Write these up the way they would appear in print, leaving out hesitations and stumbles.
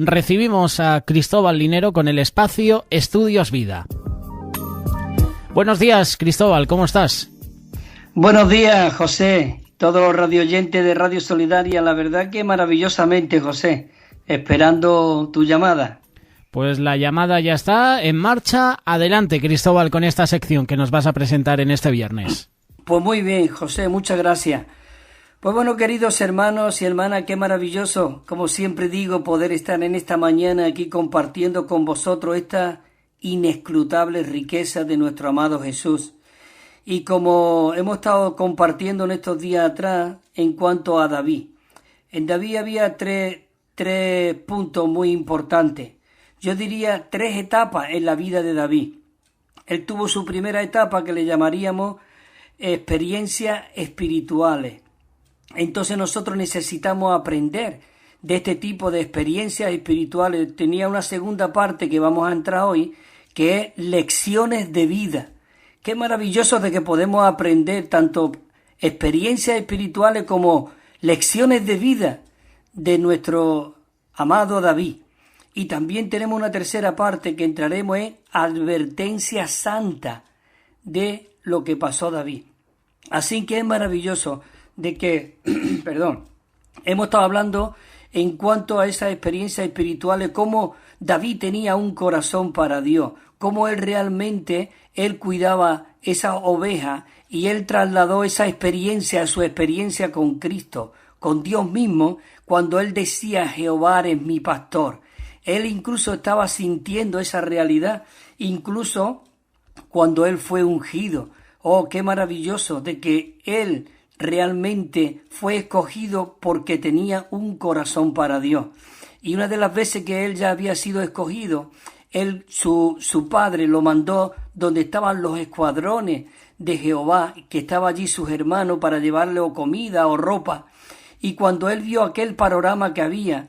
recibimos a Cristóbal Linero con el espacio Estudios Vida. Buenos días, Cristóbal, ¿cómo estás? Buenos días, José, todos los radioyentes de Radio Solidaria. La verdad que maravillosamente, José, esperando tu llamada. Pues la llamada ya está en marcha. Adelante, Cristóbal, con esta sección que nos vas a presentar en este viernes. Pues muy bien, José, muchas gracias. Pues bueno, queridos hermanos y hermanas, qué maravilloso, como siempre digo, poder estar en esta mañana aquí compartiendo con vosotros esta inescrutable riqueza de nuestro amado Jesús. Y como hemos estado compartiendo en estos días atrás en cuanto a David. En David había tres puntos muy importantes. Yo diría 3 etapas en la vida de David. Él tuvo su primera etapa que le llamaríamos experiencias espirituales. Entonces nosotros necesitamos aprender de este tipo de experiencias espirituales. Tenía una segunda parte que vamos a entrar hoy, que es lecciones de vida. Qué maravilloso de que podemos aprender tanto experiencias espirituales como lecciones de vida de nuestro amado David. Y también tenemos una tercera parte que entraremos en advertencia santa de lo que pasó David. Así que es maravilloso de que, hemos estado hablando en cuanto a esas experiencias espirituales, cómo David tenía un corazón para Dios, cómo él cuidaba esa oveja y él trasladó esa experiencia a su experiencia con Cristo, con Dios mismo, cuando él decía Jehová es mi pastor. Él incluso estaba sintiendo esa realidad, incluso cuando él fue ungido. Oh, qué maravilloso de que él realmente fue escogido porque tenía un corazón para Dios. Y una de las veces que él ya había sido escogido, su padre lo mandó donde estaban los escuadrones de Jehová, que estaba allí sus hermanos para llevarle o comida o ropa. Y cuando él vio aquel panorama que había,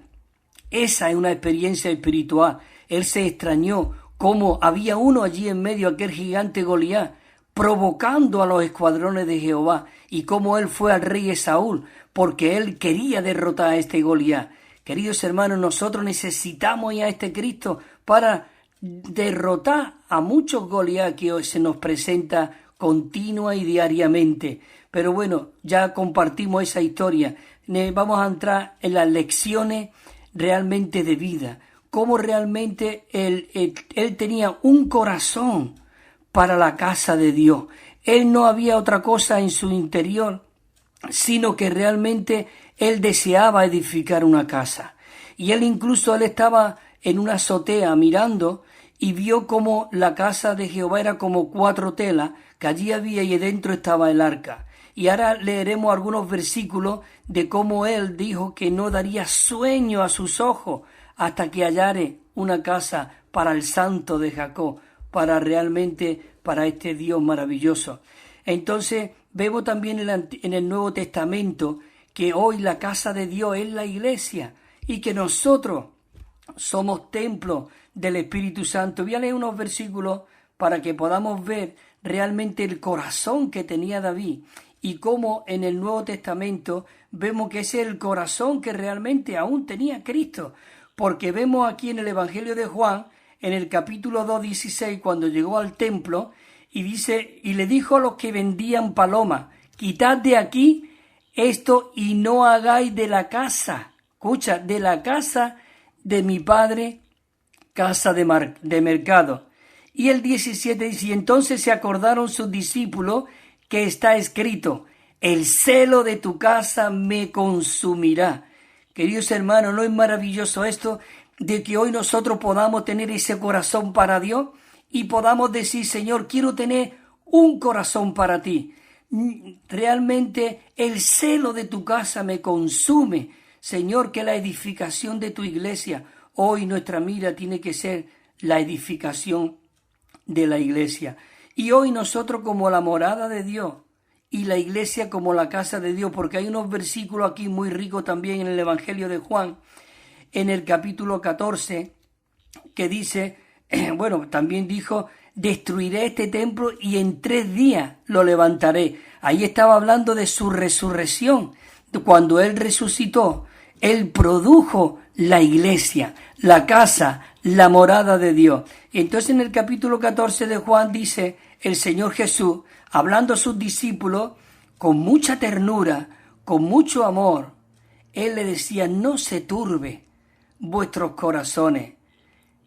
esa es una experiencia espiritual. Él se extrañó cómo había uno allí en medio, aquel gigante Goliat, provocando a los escuadrones de Jehová, y cómo él fue al rey Esaúl, porque él quería derrotar a este Goliat. Queridos hermanos, nosotros necesitamos ir a este Cristo para derrotar a muchos Goliat que hoy se nos presenta continua y diariamente. Pero bueno, ya compartimos esa historia. Vamos a entrar en las lecciones realmente de vida, cómo realmente él tenía un corazón para la casa de Dios. Él no había otra cosa en su interior, sino que realmente él deseaba edificar una casa. Y él estaba en una azotea mirando y vio como la casa de Jehová era como 4 telas que allí había y dentro estaba el arca. Y ahora leeremos algunos versículos de cómo él dijo que no daría sueño a sus ojos hasta que hallare una casa para el santo de Jacob, para este Dios maravilloso. Entonces vemos también en el Nuevo Testamento que hoy la casa de Dios es la iglesia y que nosotros somos templo del Espíritu Santo. Voy a leer unos versículos para que podamos ver realmente el corazón que tenía David y cómo en el Nuevo Testamento vemos que ese es el corazón que realmente aún tenía Cristo, porque vemos aquí en el Evangelio de Juan, en el capítulo 2:16, cuando llegó al templo, y dice, y le dijo a los que vendían palomas, quitad de aquí esto y no hagáis de la casa, escucha, de la casa de mi padre, casa de mercado. Y el 17 dice, y entonces se acordaron sus discípulos que está escrito, el celo de tu casa me consumirá. Queridos hermanos, ¿no es maravilloso esto de que hoy nosotros podamos tener ese corazón para Dios y podamos decir, Señor, quiero tener un corazón para ti? Realmente el celo de tu casa me consume. Señor, que la edificación de tu iglesia, hoy nuestra mira tiene que ser la edificación de la iglesia. Y hoy nosotros como la morada de Dios y la iglesia como la casa de Dios, porque hay unos versículos aquí muy ricos también en el Evangelio de Juan, en el capítulo 14, que dice, también dijo, destruiré este templo y en 3 días lo levantaré. Ahí estaba hablando de su resurrección. Cuando él resucitó, él produjo la iglesia la casa, la morada de Dios. Y entonces en el capítulo 14 de Juan dice el Señor Jesús, hablando a sus discípulos, con mucha ternura, con mucho amor, Él le decía, no se turbe vuestros corazones.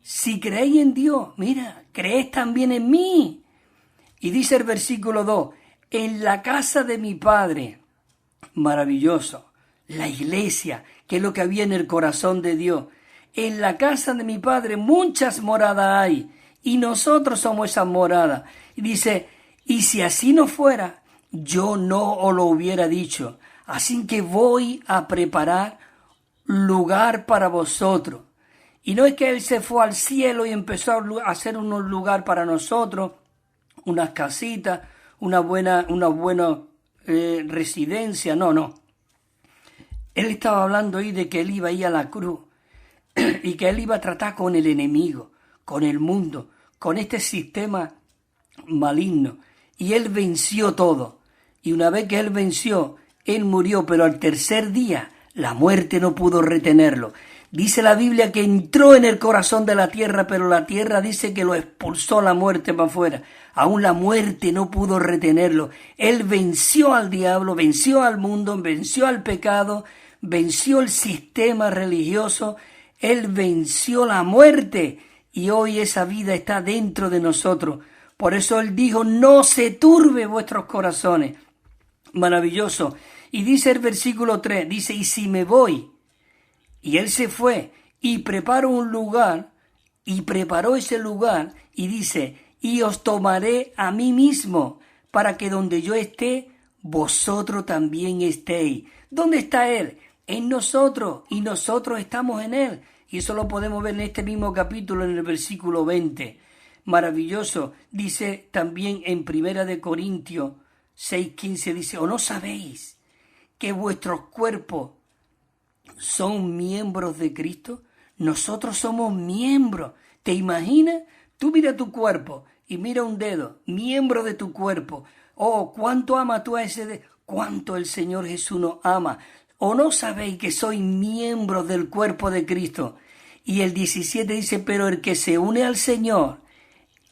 Si creéis en Dios, mira, creéis también en mí. Y dice el versículo 2, en la casa de mi Padre, maravilloso, la iglesia, que es lo que había en el corazón de Dios. En la casa de mi Padre muchas moradas hay, y nosotros somos esas moradas. Y dice, y si así no fuera, yo no os lo hubiera dicho. Así que voy a preparar lugar para vosotros. Y no es que Él se fue al cielo y empezó a hacer un lugar para nosotros, unas casitas, una buena residencia, no. Él estaba hablando ahí de que Él iba a ir a la cruz y que Él iba a tratar con el enemigo, con el mundo, con este sistema maligno. Y Él venció todo. Y una vez que Él venció, Él murió, pero al tercer día la muerte no pudo retenerlo. Dice la Biblia que entró en el corazón de la tierra, pero la tierra dice que lo expulsó la muerte para afuera. Aún la muerte no pudo retenerlo. Él venció al diablo, venció al mundo, venció al pecado, venció el sistema religioso. Él venció la muerte y hoy esa vida está dentro de nosotros. Por eso Él dijo, no se turbe vuestros corazones. Maravilloso. Y dice el versículo 3, dice, y si me voy, y Él se fue, y preparo un lugar, y preparó ese lugar, y dice, y os tomaré a mí mismo, para que donde yo esté, vosotros también estéis. ¿Dónde está Él? En nosotros, y nosotros estamos en Él. Y eso lo podemos ver en este mismo capítulo, en el versículo 20. Maravilloso. Dice también en 1 Corintios 6:15, dice, ¿o no sabéis que vuestros cuerpos son miembros de Cristo? Nosotros somos miembros. ¿Te imaginas? Tú mira tu cuerpo y mira un dedo, miembro de tu cuerpo. Oh, cuánto ama tú a ese dedo, cuánto el Señor Jesús nos ama. ¿O no sabéis que sois miembros del cuerpo de Cristo? Y el 17 dice, pero el que se une al Señor,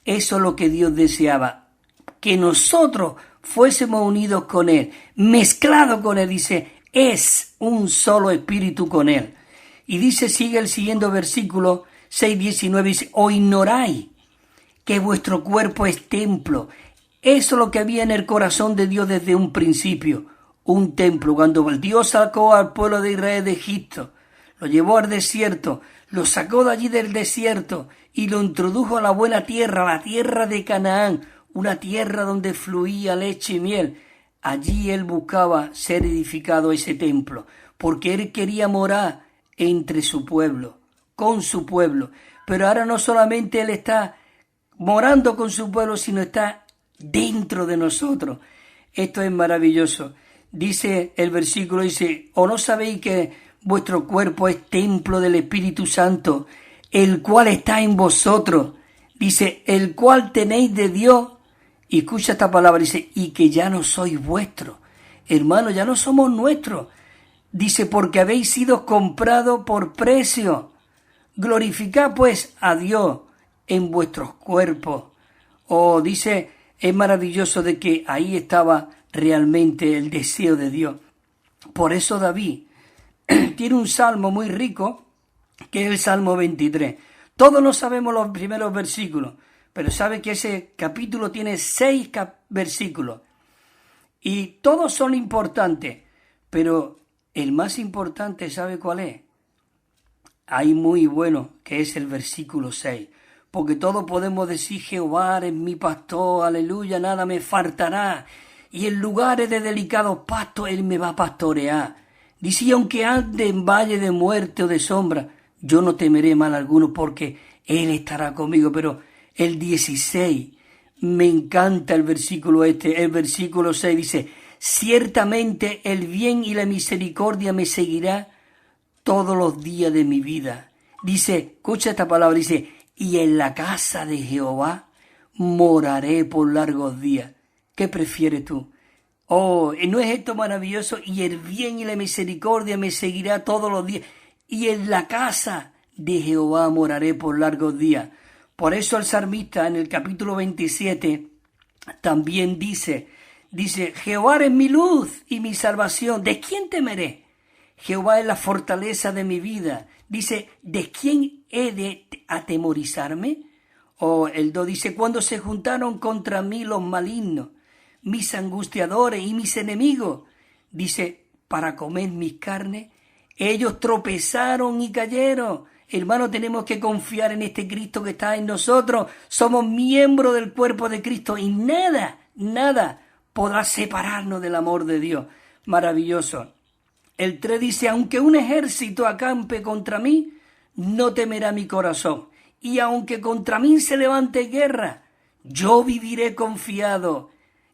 eso es lo que Dios deseaba, que nosotros fuésemos unidos con Él, mezclados con Él, dice, es un solo espíritu con Él. Y dice, sigue el siguiente versículo 6:19, dice, o ignoráis que vuestro cuerpo es templo. Eso es lo que había en el corazón de Dios desde un principio, un templo. Cuando Dios sacó al pueblo de Israel de Egipto, lo llevó al desierto, lo sacó de allí del desierto y lo introdujo a la buena tierra, la tierra de Canaán, una tierra donde fluía leche y miel. Allí Él buscaba ser edificado ese templo, porque Él quería morar entre su pueblo, con su pueblo. Pero ahora no solamente Él está morando con su pueblo, sino está dentro de nosotros. Esto es maravilloso. Dice el versículo, dice, ¿o no sabéis que vuestro cuerpo es templo del Espíritu Santo, el cual está en vosotros? Dice, el cual tenéis de Dios. Y escucha esta palabra, dice, y que ya no sois vuestros. Hermanos, ya no somos nuestros. Dice, porque habéis sido comprados por precio. Glorificad pues a Dios en vuestros cuerpos. Oh, dice, es maravilloso de que ahí estaba realmente el deseo de Dios. Por eso David tiene un salmo muy rico, que es el Salmo 23. Todos no sabemos los primeros versículos, pero sabe que ese capítulo tiene 6 versículos. Y todos son importantes, pero el más importante, ¿sabe cuál es? Hay muy bueno, que es el versículo 6. Porque todos podemos decir, Jehová es mi pastor, aleluya, nada me faltará. Y en lugares de delicados pastos Él me va a pastorear. Dice, aunque ande en valle de muerte o de sombra, yo no temeré mal alguno, porque Él estará conmigo. Pero el 16, me encanta el versículo el versículo 6 dice, ciertamente el bien y la misericordia me seguirá todos los días de mi vida. Dice, escucha esta palabra, dice, y en la casa de Jehová moraré por largos días. ¿Qué prefieres tú? Oh, ¿no es esto maravilloso? Y el bien y la misericordia me seguirá todos los días. Y en la casa de Jehová moraré por largos días. Por eso el salmista en el capítulo 27 también dice, Jehová es mi luz y mi salvación, ¿de quién temeré? Jehová es la fortaleza de mi vida. Dice, ¿de quién he de atemorizarme? O el 2 dice, cuando se juntaron contra mí los malignos, mis angustiadores y mis enemigos, dice, para comer mis carnes, ellos tropezaron y cayeron. Hermano, tenemos que confiar en este Cristo que está en nosotros. Somos miembros del cuerpo de Cristo y nada podrá separarnos del amor de Dios. Maravilloso. El 3 dice, aunque un ejército acampe contra mí, no temerá mi corazón. Y aunque contra mí se levante guerra, yo viviré confiado.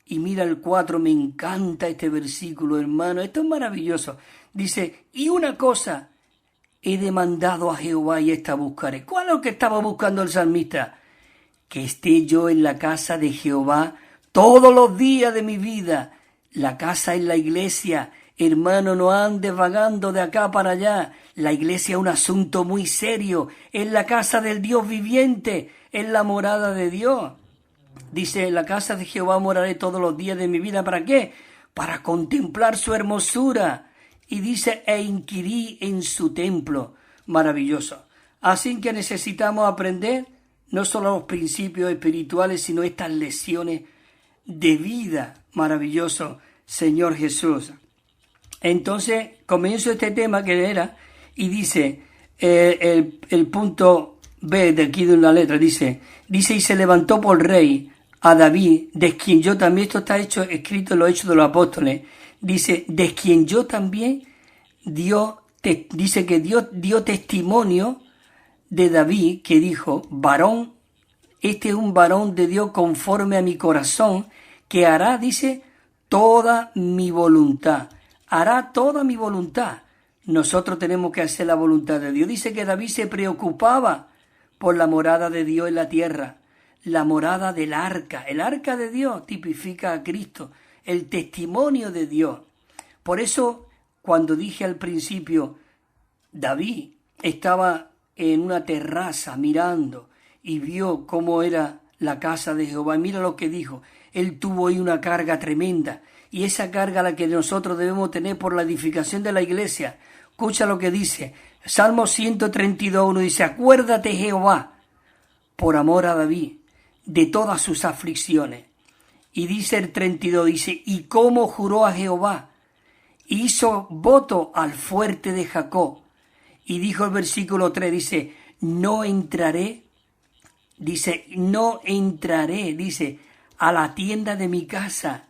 Y mira el 4, me encanta este versículo, hermano. Esto es maravilloso. Dice, y una cosa he demandado a Jehová y esta buscaré. ¿Cuál es lo que estaba buscando el salmista? Que esté yo en la casa de Jehová todos los días de mi vida. La casa es la iglesia. Hermano, no andes vagando de acá para allá. La iglesia es un asunto muy serio. Es la casa del Dios viviente. Es la morada de Dios. Dice, en la casa de Jehová moraré todos los días de mi vida. ¿Para qué? Para contemplar su hermosura. Y dice, e inquirí en su templo. Maravilloso. Así que necesitamos aprender no solo los principios espirituales, sino estas lecciones de vida. Maravilloso, Señor Jesús. Entonces, comienzo este tema que era, y dice, el punto B de aquí de una letra, dice, y se levantó por rey a David, de quien yo también, esto está escrito en los Hechos de los Apóstoles, dice, de quien yo también dice que Dios dio testimonio de David, que dijo, varón, este es un varón de Dios conforme a mi corazón, que hará, dice, toda mi voluntad. Hará toda mi voluntad. Nosotros tenemos que hacer la voluntad de Dios. Dice que David se preocupaba por la morada de Dios en la tierra, la morada del arca. El arca de Dios tipifica a Cristo, el testimonio de Dios. Por eso, cuando dije al principio, David estaba en una terraza mirando y vio cómo era la casa de Jehová. Mira lo que dijo. Él tuvo ahí una carga tremenda. Y esa carga la que nosotros debemos tener por la edificación de la iglesia. Escucha lo que dice. Salmo 132:1 dice, acuérdate Jehová, por amor a David, de todas sus aflicciones. Y dice el 32, dice, y cómo juró a Jehová, hizo voto al fuerte de Jacob. Y dijo el versículo 3, dice, no entraré, dice, a la tienda de mi casa,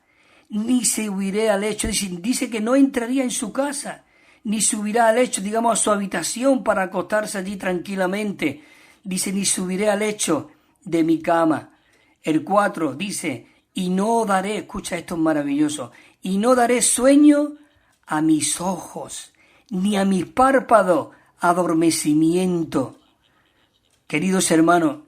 ni subiré al lecho. Dice que no entraría en su casa, ni subirá al lecho, digamos, a su habitación para acostarse allí tranquilamente. Dice, ni subiré al lecho de mi cama. El 4 dice, y no daré, escucha esto es maravilloso, y no daré sueño a mis ojos, ni a mis párpados adormecimiento. Queridos hermanos,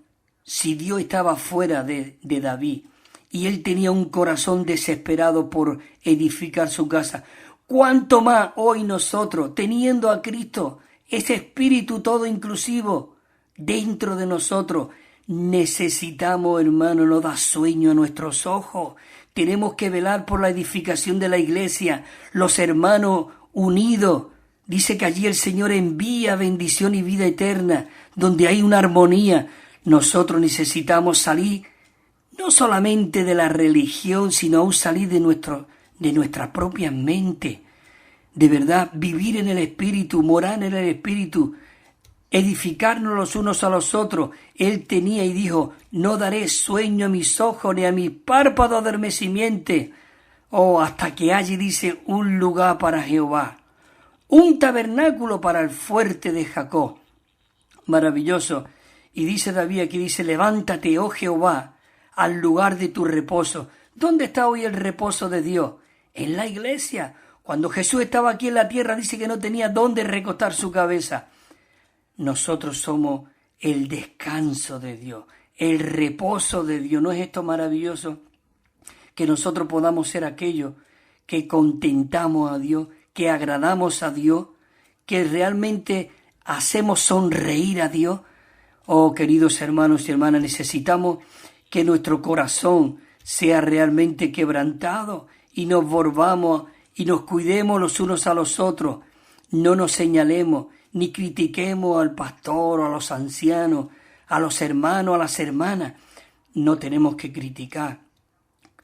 si Dios estaba fuera de David, y él tenía un corazón desesperado por edificar su casa, ¿cuánto más hoy nosotros, teniendo a Cristo, ese espíritu todo inclusivo dentro de nosotros, necesitamos, hermano, no da sueño a nuestros ojos? Tenemos que velar por la edificación de la iglesia, los hermanos unidos. Dice que allí el Señor envía bendición y vida eterna, donde hay una armonía. Nosotros necesitamos salir no solamente de la religión, sino aún salir de nuestra propia mente. De verdad, vivir en el Espíritu, morar en el Espíritu, edificarnos los unos a los otros. Él tenía y dijo, no daré sueño a mis ojos ni a mis párpados adormecimiento. Hasta que haya, dice, un lugar para Jehová, un tabernáculo para el fuerte de Jacob. Maravilloso. Y dice David aquí, dice, levántate, oh Jehová, al lugar de tu reposo. ¿Dónde está hoy el reposo de Dios? En la iglesia. Cuando Jesús estaba aquí en la tierra, dice que no tenía dónde recostar su cabeza. Nosotros somos el descanso de Dios, el reposo de Dios. ¿No es esto maravilloso? Que nosotros podamos ser aquellos que contentamos a Dios, que agradamos a Dios, que realmente hacemos sonreír a Dios. Oh, queridos hermanos y hermanas, necesitamos que nuestro corazón sea realmente quebrantado y nos volvamos y nos cuidemos los unos a los otros. No nos señalemos ni critiquemos al pastor o a los ancianos, a los hermanos, a las hermanas. No tenemos que criticar.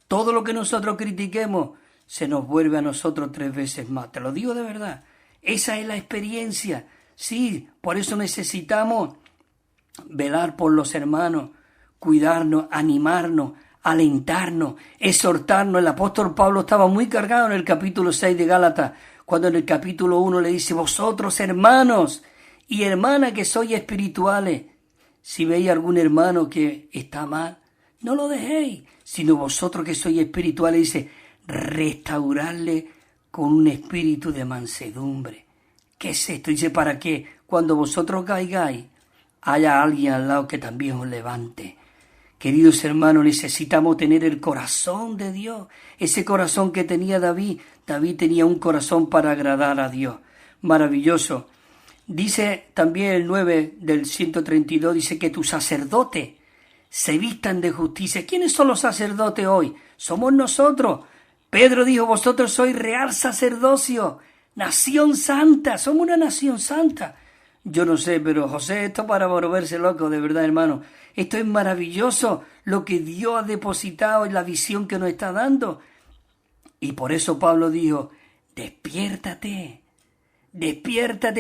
Todo lo que nosotros critiquemos se nos vuelve a nosotros 3 veces más. Te lo digo de verdad. Esa es la experiencia. Sí, por eso necesitamos velar por los hermanos, cuidarnos, animarnos, alentarnos, exhortarnos. El apóstol Pablo estaba muy cargado en el capítulo 6 de Gálatas, cuando en el capítulo 1 le dice: vosotros hermanos y hermanas que sois espirituales, si veis algún hermano que está mal, no lo dejéis, sino vosotros que sois espirituales, dice, restaurarle con un espíritu de mansedumbre. ¿Qué es esto? Dice, para que cuando vosotros caigáis, haya alguien al lado que también os levante. Queridos hermanos, necesitamos tener el corazón de Dios, ese corazón que tenía David. David tenía un corazón para agradar a Dios. Maravilloso. Dice también el 9 del 132, dice que tus sacerdotes se vistan de justicia. ¿Quiénes son los sacerdotes hoy? Somos nosotros. Pedro dijo, vosotros sois real sacerdocio, nación santa, somos una nación santa. Yo no sé, pero José, esto para volverse loco, de verdad, hermano. Esto es maravilloso, lo que Dios ha depositado en la visión que nos está dando. Y por eso Pablo dijo, despiértate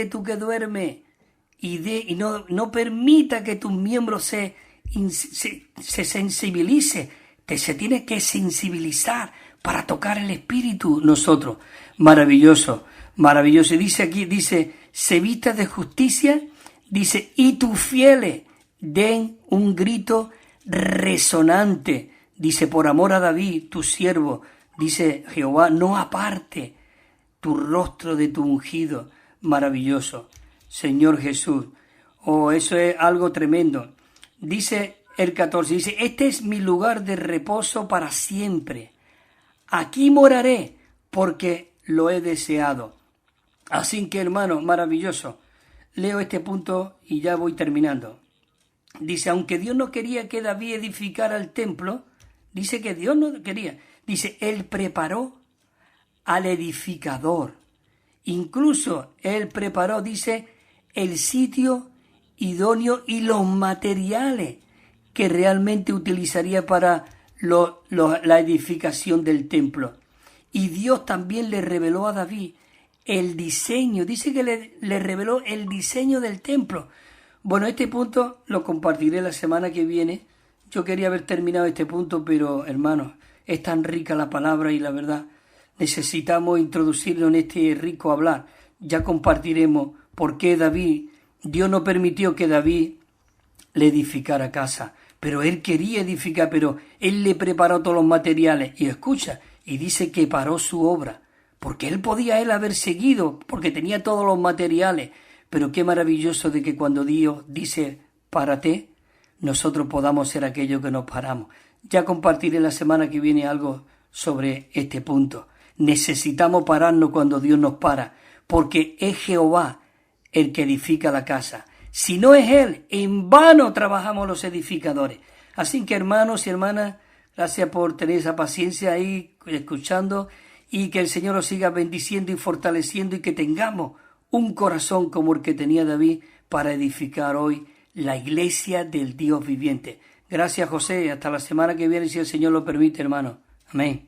tú que duermes, y no permita que tus miembros se sensibilice. Se tiene que sensibilizar para tocar el Espíritu nosotros. Maravilloso, maravilloso. Y dice aquí, se vista de justicia, dice, y tus fieles den un grito resonante. Dice, por amor a David, tu siervo, dice Jehová, no aparte tu rostro de tu ungido. Maravilloso, Señor Jesús. Oh, eso es algo tremendo. Dice el 14, dice, este es mi lugar de reposo para siempre. Aquí moraré porque lo he deseado. Así que, hermano, maravilloso. Leo este punto y ya voy terminando. Dice, aunque Dios no quería que David edificara el templo, dice que Dios no quería. Dice, él preparó al edificador. Incluso él preparó, dice, el sitio idóneo y los materiales que realmente utilizaría para la edificación del templo. Y Dios también le reveló a David el diseño, dice que le reveló el diseño del templo. Bueno, este punto lo compartiré la semana que viene. Yo quería haber terminado este punto, pero hermanos, es tan rica la palabra y la verdad, necesitamos introducirlo en este rico hablar. Ya compartiremos por qué Dios no permitió que David le edificara casa, pero él quería edificar, pero él le preparó todos los materiales. Y escucha, y dice que paró su obra, porque él podía haber seguido, porque tenía todos los materiales. Pero qué maravilloso de que cuando Dios dice párate, nosotros podamos ser aquellos que nos paramos. Ya compartiré la semana que viene algo sobre este punto. Necesitamos pararnos cuando Dios nos para, porque es Jehová el que edifica la casa. Si no es Él, en vano trabajamos los edificadores. Así que, hermanos y hermanas, gracias por tener esa paciencia ahí escuchando, y que el Señor os siga bendiciendo y fortaleciendo, y que tengamos un corazón como el que tenía David para edificar hoy la iglesia del Dios viviente. Gracias, José. Hasta la semana que viene, si el Señor lo permite, hermano. Amén.